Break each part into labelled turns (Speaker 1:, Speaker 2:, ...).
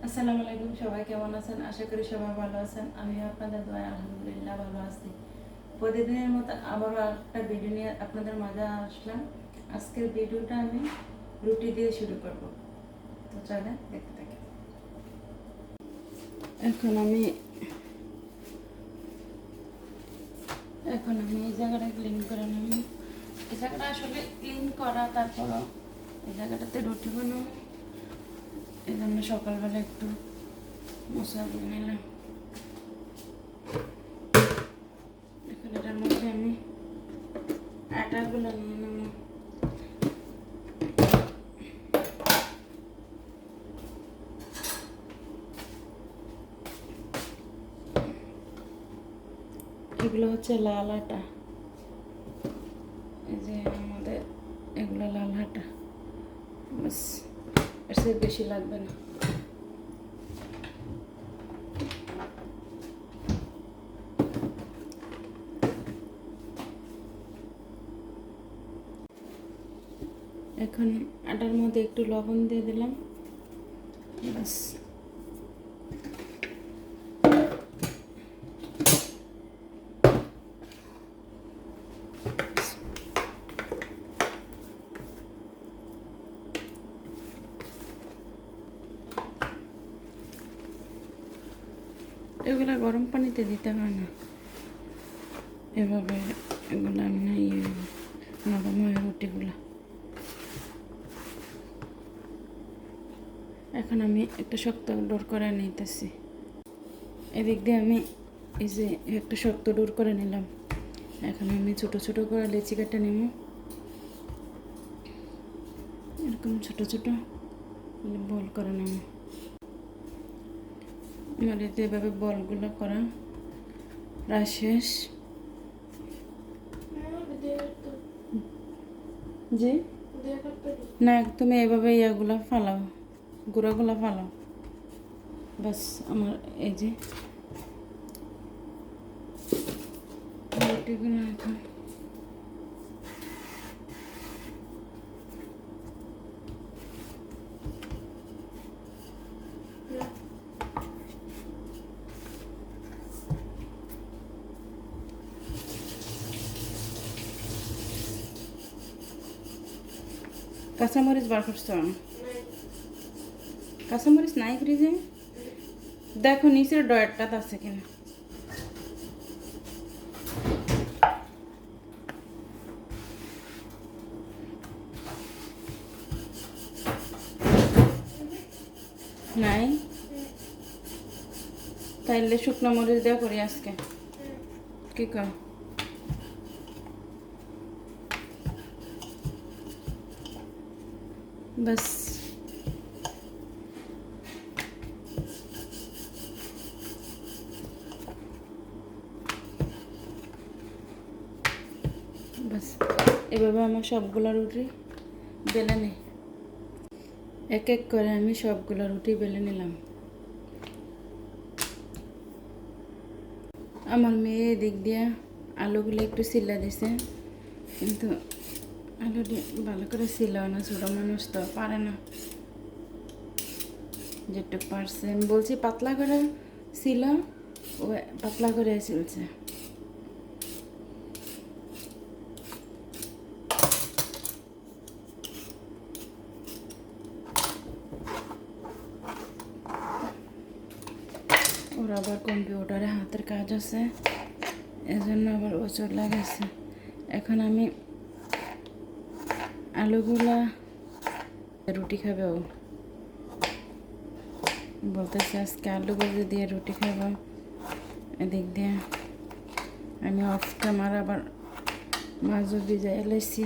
Speaker 1: আসসালামু আলাইকুম, সবাই কেমন আছেন? আশা করি সবাই ভালো আছেন। আমি আপনাদের দোয়ায় আলহামদুলিল্লাহ ভালো আছি। প্রতিদিনের মতো আবারও একটা ভিডিও নিয়ে আপনাদের মাঝে আসলাম। আজকের ভিডিওটা আমি রুটি দিয়ে শুরু করব। তো চলেন দেখতে থাকি। এখন আমি এই জায়গাটা ক্লিন করে নেব। এই জায়গাটা আসলে ক্লিন করা, তারপরও এই জায়গাটাতে রুটি বানাবো, এই জন্য সকালবেলা একটু মশলা দিয়ে নিলাম। এখন এটার মধ্যে আমি আটাগুলো নিয়ে নেব। এগুলো হচ্ছে লাল আটা, এই যে আমাদের এগুলো লাল আটা, বাস এর চেয়ে বেশি লাগবে না। এখন আটার মধ্যে একটু লবণ দিয়ে দিলাম, বাস। এগুলা গরম পানিতে দিতে হয় না, এভাবে এগুলো এমনি নরম হয় রুটিগুলো। এখন আমি একটা শক্ত ডোর করে নিতেছি। এদিক দিয়ে আমি এই যে একটা শক্ত ডোর করে নিলাম। এখন আমি ছোট ছোট করে লেচি কেটে নেব, এরকম ছোট ছোট বল করে নেব। আমার এতে এভাবে বলগুলো করা প্রায় শেষ। জি না, তুমি এভাবে ইয়াগুলো ফালাও, গুঁড়াগুলো ফালাও, বাস। আমার এই যে রুটিগুলো এখন কাঁচামরিচ বার করছো? কাঁচামরিচ নাই ফ্রিজে? দেখো নিচের ডয়ারটা আছে কিনা। নাই? তাইলে শুকনো মরিচ দেওয়া করি আজকে, কি কর? বাস। বাস এভাবে আমার সবগুলো রুটি বেলে নেই। এক এক করে আমি সবগুলো রুটি বেলে নিলাম। আমার মেয়ে এদিক দিয়ে আলুগুলো একটু সিলা দিছে, কিন্তু আলুটি ভালো করে সিলাও না, ছোটো মানুষ তো পারে না। যেটুকু পারছে আমি বলছি পাতলা করে সিলা, ও পাতলা করে সিলছে। ওর আবার কম্পিউটারে হাতের কাজ আছে, এজন্য আবার ওচর লাগাইছে। এখন আমি আলুগুলা রুটি খাবে, ও বলতেছে আজকে আলু ভাজি দিয়ে রুটি খাবো। এদিক দিয়ে আমি অফ ক্যামেরা আবার মাছও ভিজাই এলাইছি।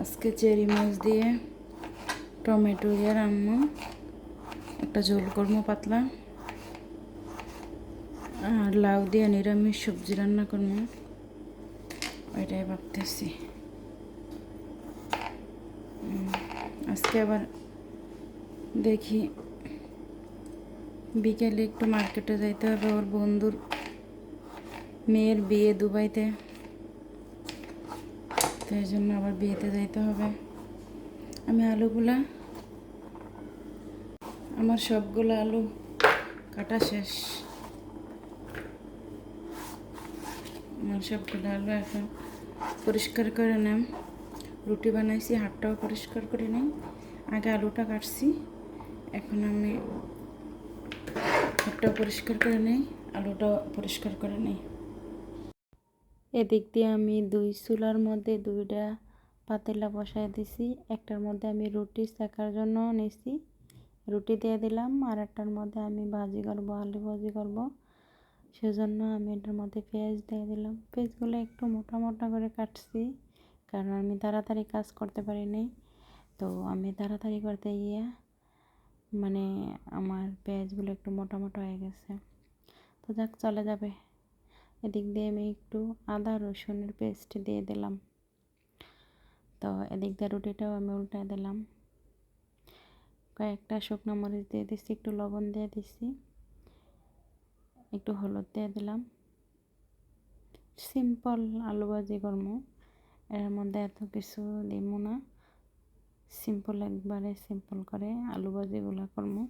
Speaker 1: আজকে চেরি মাছ দিয়ে টমেটো দিয়ে রান্না, একটা ঝোল করবো পাতলা, আর লাউ দিয়ে নিরামিষ সবজি রান্না করবো, ওইটাই ভাবতেছি। আজকে আবার দেখি বিকেলে একটু মার্কেটে যাইতে হবে, ওর বন্ধুর মেয়ের বিয়ে দুবাইতে, তো এই জন্য আবার বিয়েতে যাইতে হবে। আমি আমার সবগুলো আলু কাটা শেষ। আমার সবগুলো আলু এখন পরিষ্কার করে নেম। রুটি বানাইছি, হাতটাও পরিষ্কার করে নিই। আগে আলুটা কাটছি, এখন আমি হাতটাও পরিষ্কার করে নিই, আলুটাও পরিষ্কার করে নিই। এদিক দিয়ে আমি 2 চুলার মধ্যে 2টা পাতিলা বসায় দিছি। একটার মধ্যে আমি রুটি সেকার জন্য নিছি, রুটি দিয়ে দিলাম। আর একটার মধ্যে আমি ভাজি করবো, আলু ভাজি করবো, সেজন্য আমি এটার মধ্যে পেঁয়াজ দিয়ে দিলাম। পেঁয়াজগুলো একটু মোটা মোটা করে কাটছি, কারণ আমি তাড়াতাড়ি কাজ করতে পারিনি। তো আমি তাড়াতাড়ি করতে গিয়ে মানে আমার পেঁয়াজগুলো একটু মোটা মোটা হয়ে গেছে। তো যাক, চলে যাবে। এদিক দিয়ে আমি একটু আদা রসুনের পেস্ট দিয়ে দিলাম। তো এদিক দিয়ে রুটিটাও আমি উল্টায় দিলাম। কয়েকটা শুকনো মরিচ দিয়ে দিচ্ছি, একটু লবণ দিয়ে দিচ্ছি, একটু হলুদ দিয়ে দিলাম। সিম্পল আলু ভাজি করবো, এর মধ্যে এত কিছু দিব না। সিম্পল, একবারে সিম্পল করে আলু ভাজিগুলো করবো।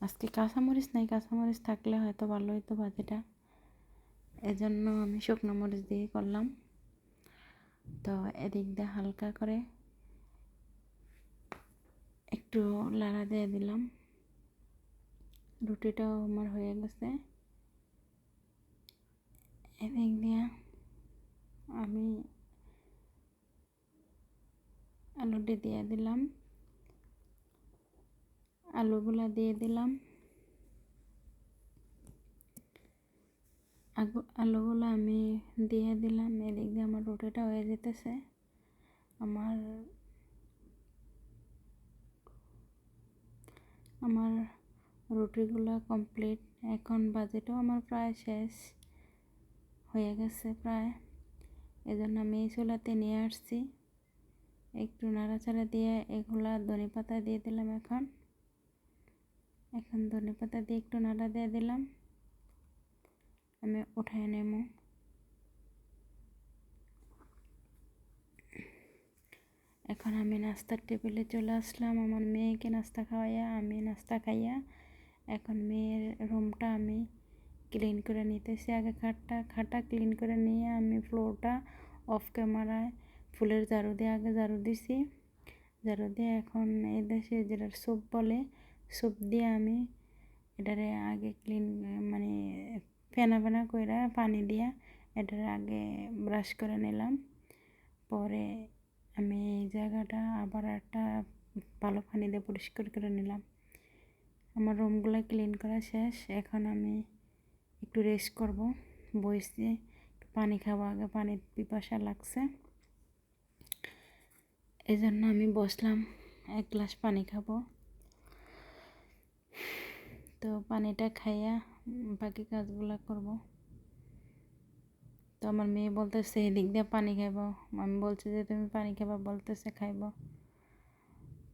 Speaker 1: আজকে কাঁচামরিচ নাই, কাঁচামরিচ থাকলে হয়তো ভালো হতো ভাজিটা, এজন্য আমি শুকনো মরিচ দিয়ে করলাম। তো এদিক দিয়ে হালকা করে একটু লাড়া দিয়ে দিলাম। রুটিটাও আমার হয়ে গেছে। এদিক দিয়ে আমি আলুটি দিয়ে দিলাম, আলুগুলা দিয়ে দিলাম। আলুগুলো আমি দিয়ে দিলাম। এদিক দিয়ে আমার রুটিটা হয়ে যেতেছে। আমার আমার রুটিগুলো কমপ্লিট। এখন ভাজিটাও আমার প্রায় শেষ হয়ে গেছে প্রায়, এজন্য আমি এই চুলাতে নিয়ে আসছি। একটু নাড়াচাড়া দিয়ে এগুলা ধনেপাতা দিয়ে দিলাম। এখন ধনেপাতা দিয়ে একটু নাড়া দিয়ে দিলাম, আমি উঠায় নেব। এখন আমি নাস্তার টেবিলে চলে আসলাম। আমার মেয়েকে নাস্তা খাওয়াইয়া আমি নাস্তা খাইয়া এখন মেয়ের রুমটা আমি ক্লিন করে নিতেছি। আগে খাটটা ক্লিন করে নিয়ে আমি ফ্লোরটা অফ ক্যামেরায় ফুলের ঝাড়ু দিয়ে আগে ঝাড়ু দিছি। ঝাড়ু দিয়ে এখন এই দেশে যেটা সোপ বলে, সোপ দিয়ে আমি এটারে আগে ক্লিন মানে ফেনা ফেনা করে পানি দিয়া এটারে আগে ব্রাশ করে নিলাম। পরে আমি এই জায়গাটা আবার একটা ভালো পানি দিয়ে পরিষ্কার করে নিলাম। আমার রুমগুলো ক্লিন করা শেষ। এখন আমি একটু রেস্ট করব, বসে একটু পানি খাবো। আগে পানির পিপাসা লাগছে, এই জন্য আমি বসলাম, 1 গ্লাস পানি খাবো। তো পানিটা খাইয়া বাকি কাজগুলো করব। তো আমার মেয়ে বলতেছে এদিক দিয়ে পানি খাইব, আমি বলছি যে তুমি পানি খাবা, বলতেছে খাইব।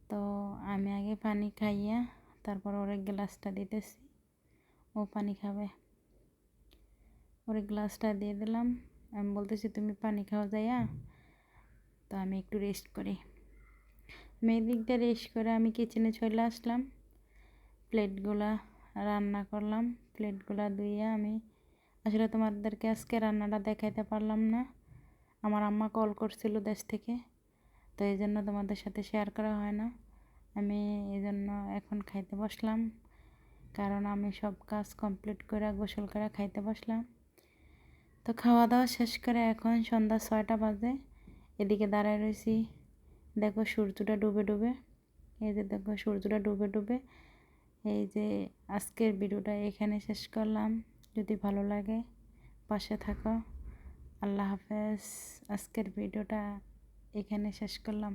Speaker 1: তো আমি আগে পানি খাইয়া তারপর ওর গ্লাসটা দিতেছি, ও পানি খাবে। ওর গ্লাসটা দিয়ে দিলাম, আমি বলতেছি তুমি পানি খাওয়া যাইয়া। তো আমি একটু রেস্ট করি। মেয়ের দিক দিয়ে রেস্ট করে আমি কিচেনে চলে আসলাম। প্লেটগুলা রান্না করলাম, প্লেটগুলা ধুইয়া আমি আসলে তোমাদেরকে আজকে রান্নাটা দেখাইতে পারলাম না। আমার আম্মা কল করছিল দেশ থেকে, তো এই জন্য তোমাদের সাথে শেয়ার করা হয় না। আমি এই জন্য এখন খাইতে বসলাম, কারণ আমি সব কাজ কমপ্লিট করে গোসল করে খাইতে বসলাম। তো খাওয়া দাওয়া শেষ করে এখন সন্ধ্যা 6টা বাজে। এদিকে দাঁড়ায় রয়েছি, দেখো সূর্যটা ডুবে ডুবে। এই যে দেখো সূর্যটা ডুবে ডুবে। এই যে আজকের ভিডিওটা এখানে শেষ করলাম। যদি ভালো লাগে পাশে থাকো। আল্লাহ হাফেজ। আজকের ভিডিওটা এখানে শেষ করলাম।